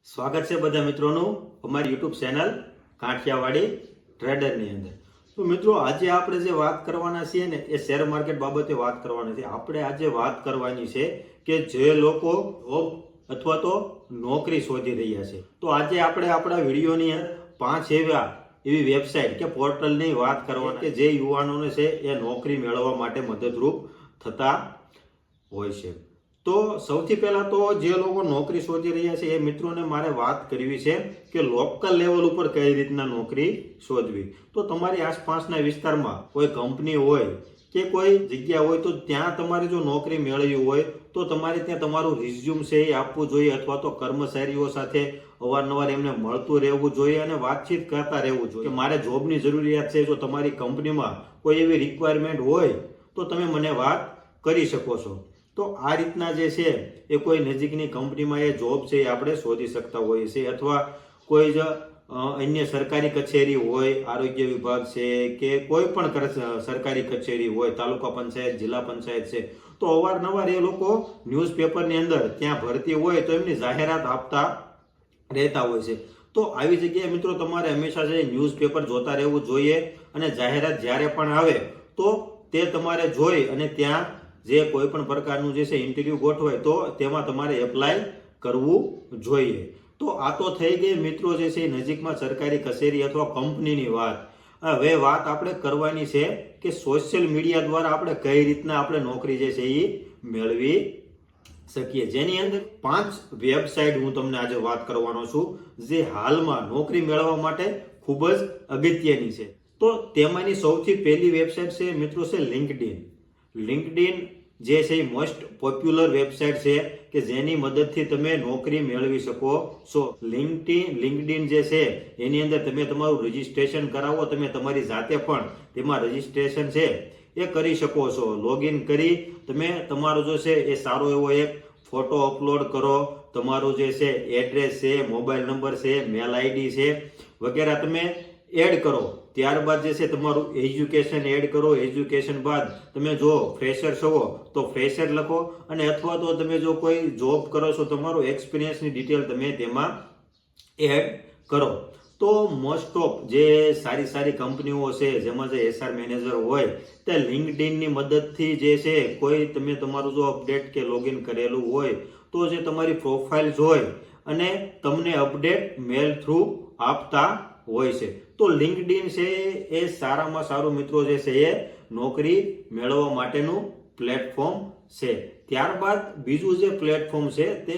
સ્વાગત છે બધા મિત્રોનું અમારી યુટ્યુબ ચેનલ કાઠિયાવાડી ટ્રેડરની અંદર। તો મિત્રો આજે આપણે જે વાત કરવાના છીએ ને એ શેર માર્કેટ બાબતે વાત કરવાની છે। આપણે આજે વાત કરવાની છે કે જે લોકો જોબ અથવા તો નોકરી શોધી રહ્યા છે, તો આજે આપણે આપણા વિડીયોની અંદર 5 એવી વેબસાઇટ કે પોર્ટલની વાત કરવાની કે જે યુવાનોને છે એ નોકરી મેળવવા માટે મદદરૂપ થતા હોય છે। તો સૌથી પહેલા તો જે લોકો નોકરી શોધી રહ્યા છે એ મિત્રોને મારે વાત કરવી છે કે લોકલ લેવલ ઉપર કઈ રીતના નોકરી શોધવી। તો તમારી આસપાસના વિસ્તારમાં કોઈ કંપની હોય કે કોઈ જગ્યા હોય તો ત્યાં તમારે જો નોકરી મેળવવી હોય તો તમારે ત્યાં તમારું રિઝ્યુમ છે એ આપવું જોઈએ, અથવા તો કર્મચારીઓ સાથે અવારનવાર એમને મળતું રહેવું જોઈએ અને વાતચીત કરતા રહેવું જોઈએ કે મારે જોબની જરૂરિયાત છે। જો તમારી કંપનીમાં કોઈ એવી રિક્વાયરમેન્ટ હોય તો તમે મને વાત કરી શકો છો। તો આ રીતના જે છે એ કોઈ નજીકની કંપનીમાં એ જોબ છે એ આપણે શોધી શકતા હોઈએ છીએ, અથવા કોઈ જ અન્ય સરકારી કચેરી હોય, આરોગ્ય વિભાગ છે કે કોઈ પણ સરકારી કચેરી હોય, તાલુકા પંચાયત, જિલ્લા પંચાયત છે, તો અવારનવાર એ લોકો ન્યૂઝપેપરની અંદર ત્યાં ભરતી હોય તો એમની જાહેરાત આપતા રહેતા હોય છે। તો આવી જગ્યાએ મિત્રો તમારે હંમેશા છે ન્યૂઝપેપર જોતા રહેવું જોઈએ અને જાહેરાત જ્યારે પણ આવે તો તે તમારે જોઈ અને ત્યાં જે કોઈ પણ પ્રકારનું જે છે ઇન્ટરવ્યુ ગોઠવાય તો તેમાં તમારે એપ્લાય કરવું જોઈએ। તો આ તો થઈ ગઈ મિત્રો જે છે નજીકમાં સરકારી કચેરી અથવા કંપનીની વાત। હવે વાત આપણે કરવાની છે કે સોશિયલ મીડિયા દ્વારા આપણે કઈ રીતના આપણે નોકરી જે છે એ મેળવી શકીએ, જેની અંદર 5 વેબસાઇટ હું તમને આજે વાત કરવાનો છું જે હાલમાં નોકરી મેળવવા માટે ખૂબ જ અગત્યની છે। તો તેમાંની સૌથી પહેલી વેબસાઇટ છે મિત્રો છે લિંક્ડઇન જે છે મોસ્ટ પોપ્યુલર વેબસાઇટ છે કે જેની મદદથી તમે નોકરી મેળવી શકો છો। લિંક્ડઇન જે છે એની અંદર તમે તમારું રજીસ્ટ્રેશન કરાવો, તમે તમારી જાતે પણ તેમાં રજીસ્ટ્રેશન છે એ કરી શકો છો। લોગિન કરી તમે તમારો જો છે એ સારો એવો એક ફોટો અપલોડ કરો, તમારું જે છે એડ્રેસ છે, મોબાઈલ નંબર છે, મેલ આઈડી છે વગેરે તમે એડ કરો। ત્યારબાદ જે છે તમારું એજ્યુકેશન એડ કરો। એજ્યુકેશન બાદ તમે જો ફ્રેશર છો તો ફ્રેશર લખો, અને અથવા તો તમે જો કોઈ જોબ કરો છો તમારો એક્સપિરિયન્સની ડિટેલ તમે તેમાં એડ કરો। તો મોસ્ટ ઓફ જે સારી કંપનીઓ છે જેમાં જે એચઆર મેનેજર હોય તે લિંક્ડઇનની મદદથી જે છે કોઈ તમે તમારું જો અપડેટ કે લોગિન કરેલું હોય તો જે તમારી પ્રોફાઇલ જોઈ અને તમને અપડેટ મેલ થ્રુ આપતા હોય છે। તો લિંક્ડઇન છે એ સારામાં સારું મિત્રો જે છે એ નોકરી મેળવવા માટેનું પ્લેટફોર્મ છે। ત્યારબાદ બીજું જે પ્લેટફોર્મ છે તે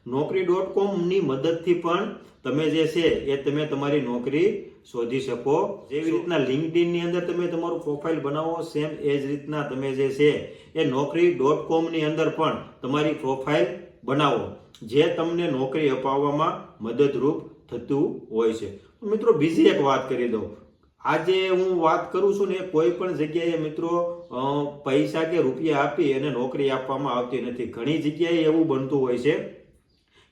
નોકરી.com ની મદદથી પણ તમે જે છે એ તમે તમારી નોકરી શોધી શકો। જેવી રીતના લિંક્ડઇન ની અંદર તમે તમારું પ્રોફાઇલ બનાવો, સેમ એ જ રીતના તમે જે છે એ નોકરી.com ની અંદર પણ તમારી પ્રોફાઇલ બનાવો, જે તમને નોકરી અપાવવામાં મદદરૂપ થતું હોય છે। મિત્રો બીજી એક વાત કરી દઉં, આજે હું વાત કરું છું ને કોઈ પણ જગ્યાએ મિત્રો પૈસા કે રૂપિયા આપી અને નોકરી આપવામાં આવતી નથી। ઘણી જગ્યાએ એવું બનતું હોય છે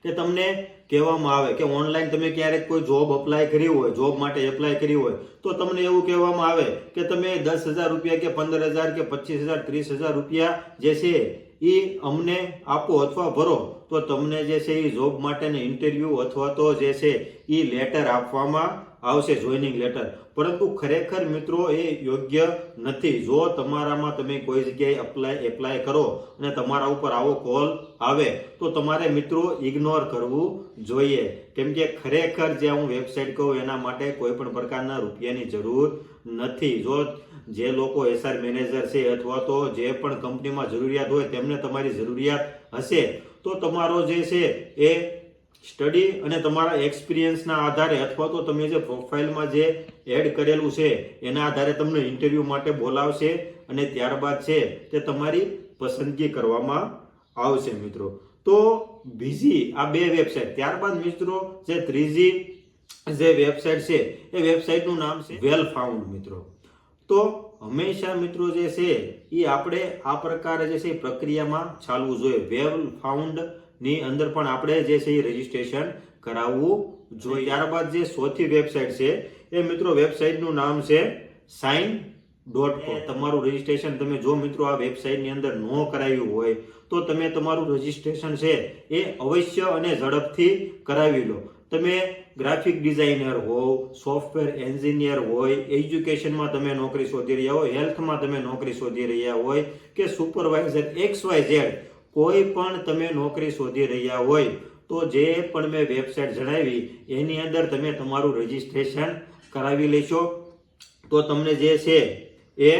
કે તમને કહેવામાં આવે કે ઓનલાઈન તમે ક્યારેક કોઈ જોબ અપ્લાય કરી હોય, જોબ માટે એપ્લાય કરી હોય તો તમને એવું કહેવામાં આવે કે તમે 10,000 રૂપિયા કે 15,000 કે 25,000 30,000 રૂપિયા જે છે એ અમને આપો અથવા ભરો તો તમને જે છે એ જોબ માટેનો ઇન્ટરવ્યુ અથવા તો જે છે એ લેટર આપવામાં આવશે, જોઈનિંગ લેટર। પરંતુ ખરેખર મિત્રો એ યોગ્ય નથી। જો તમારામાં તમે કોઈ જગ્યાએ એપ્લાય કરો અને તમારા ઉપર આવો કોલ આવે તો તમારે મિત્રો ઇગ્નોર કરવું જોઈએ, કેમ કે ખરેખર જે હું વેબસાઇટ કહું એના માટે કોઈ પણ પ્રકારના રૂપિયાની જરૂર નથી। જો જે લોકો એચઆર મેનેજર છે અથવા તો જે પણ કંપનીમાં જરૂરિયાત હોય તેમને તમારી જરૂરિયાત હશે તો તમારો જે છે એ સ્ટડી અને તમારા એક્સપિરિયન્સના આધારે અથવા તો તમે જે પ્રોફાઇલમાં જે એડ કરેલું છે એના આધારે તમને ઇન્ટરવ્યુ માટે બોલાવશે અને ત્યારબાદ છે તે તમારી પસંદગી કરવામાં આવશે મિત્રો। તો બીજી આ 2 વેબસાઇટ, ત્યારબાદ મિત્રો જે ત્રીજી જે વેબસાઇટ છે એ વેબસાઇટનું નામ છે વેલ ફાઉન્ડ મિત્રો। તો હંમેશા મિત્રો જે છે એ આપણે આ પ્રકારે જે છે પ્રક્રિયામાં ચાલવું જોઈએ। વેલ ફાઉન્ડ ની અંદર પણ આપણે જે છે એ રજીસ્ટ્રેશન કરાવવું જોઈએ। ત્યારબાદ જે ચોથી વેબસાઇટ છે એ મિત્રો વેબસાઇટનું નામ છે સાઇન તમારું રજીસ્ટ્રેશન તમે જો મિત્રો આ વેબસાઇટની અંદર ન કરાવ્યું હોય તો તમે તમારું રજીસ્ટ્રેશન છે એ અવશ્ય અને ઝડપથી કરાવી લો. તમે ગ્રાફિક ડિઝાઇનર હોવ, સોફ્ટવેર એન્જિનિયર હોય, એજ્યુકેશનમાં તમે નોકરી શોધી રહ્યા હોય, હેલ્થમાં તમે નોકરી શોધી રહ્યા હોય કે સુપરવાઇઝર XYZ કોઈ પણ તમે નોકરી શોધી રહ્યા હોય તો જે પણ મેં વેબસાઇટ જણાવી એની અંદર તમે તમારું રજીસ્ટ્રેશન કરાવી લેશો તો તમને જે છે એ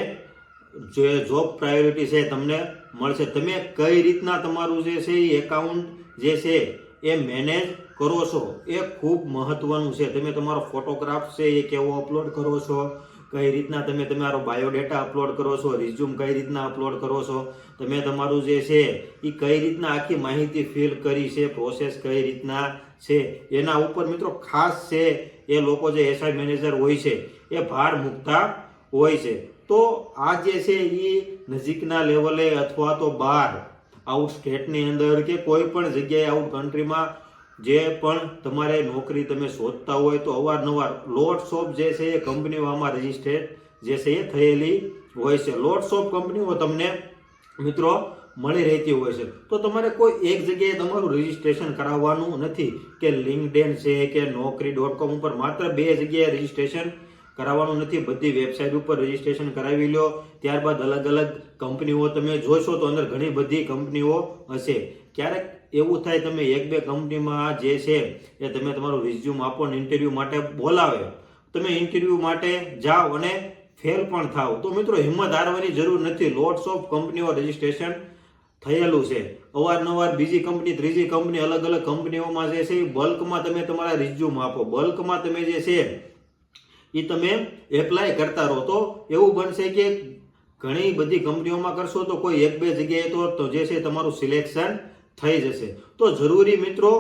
જે જોબ પ્રાયોરિટી છે તમને મળશે. તમે કઈ રીતના તમારું જે છે એ એકાઉન્ટ જે છે એ મેનેજ કરો છો એ ખૂબ મહત્વનું છે. તમે તમારો ફોટોગ્રાફ છે એ કેવો અપલોડ કરો છો, કઈ રીતના તમે તમારો બાયોડેટા અપલોડ કરો છો, રિઝ્યુમ કઈ રીતના અપલોડ કરો છો, તમે તમારું જે છે એ કઈ રીતના આખી માહિતી ફિલ કરી છે, પ્રોસેસ કઈ રીતના છે એના ઉપર મિત્રો ખાસ છે એ લોકો જે એસઆઈ મેનેજર હોય છે એ ભાર મૂકતા હોય છે. તો આ જે છે એ નજીકના લેવલે અથવા તો બહાર આઉટ સ્ટેટની અંદર કે કોઈ પણ જગ્યાએ આઉટ કન્ટ્રીમાં જે પણ તમારે નોકરી તમે શોધતા હોય તો અવારનવાર લોટ્સ ઓફ જે છે એ કંપનીઓ આમાં રજીસ્ટ્રેડ જે છે એ થયેલી હોય છે. લોટ્સ ઓફ કંપનીઓ તમને મિત્રો મળી રહેતી હોય છે. તો તમારે કોઈ એક જગ્યાએ તમારું રજીસ્ટ્રેશન કરાવવાનું નથી કે લિંક્ડઇન છે કે naukri.com ઉપર માત્ર 2 જગ્યાએ રજીસ્ટ્રેશન કરાવવાનું નથી. બધી વેબસાઇટ ઉપર રજીસ્ટ્રેશન કરાવી લો. ત્યારબાદ અલગ અલગ કંપનીઓ તમે જોશો તો અંદર ઘણી બધી કંપનીઓ હશે. ક્યારેક એવું થાય તમે 1-2 કંપનીમાં જે છે એ તમે તમારું રિઝ્યુમ આપો ને ઇન્ટરવ્યૂ માટે બોલાવે, તમે ઇન્ટરવ્યૂ માટે જાઓ અને ફેલ પણ થાવ તો મિત્રો હિંમત હારવાની જરૂર નથી. લોટ્સ ઓફ કંપનીઓ રજીસ્ટ્રેશન થયેલું છે. અવારનવાર બીજી કંપની, ત્રીજી કંપની, અલગ અલગ કંપનીઓમાં જે છે એ બલ્કમાં તમે તમારા રિઝ્યુમ આપો, બલ્કમાં તમે જે છે એ તમે એપ્લાય કરતા રહો તો એવું બનશે કે ઘણી બધી કંપનીઓમાં કરશો તો કોઈ 1-2 જગ્યાએ તો જે છે તમારું સિલેક્શન થઈ જશે. તો જરૂરી મિત્રો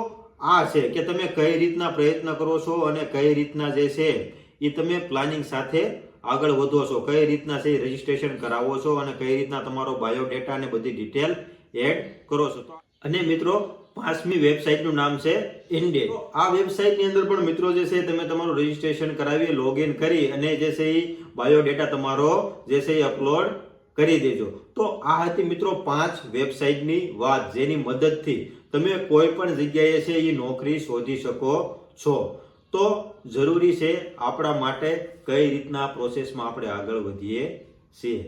આ છે કે તમે કઈ રીતના પ્રયત્ન કરો છો અને કઈ રીતના જે છે એ તમે પ્લાનિંગ સાથે આગળ વધો છો, કઈ રીતના છે રજીસ્ટ્રેશન કરાવો છો અને કઈ રીતના તમારો બાયોડેટા અને બધી ડિટેલ એડ કરો છો. અને મિત્રો 5મી વેબસાઇટનું નામ છે ઇન્ડેડ. આ વેબસાઇટની અંદર પણ મિત્રો જે છે તમે તમારું રજીસ્ટ્રેશન કરાવી લોગિન કરી અને જે છે એ બાયોડેટા તમારો જે છે એ અપલોડ કરી દેજો. તો આ હતી મિત્રો 5 વેબસાઇટની વાત જેની મદદથી તમે કોઈ પણ જગ્યાએ છે એ નોકરી શોધી શકો છો. તો જરૂરી છે આપણા માટે કઈ રીતના પ્રોસેસમાં આપણે આગળ વધીએ છીએ.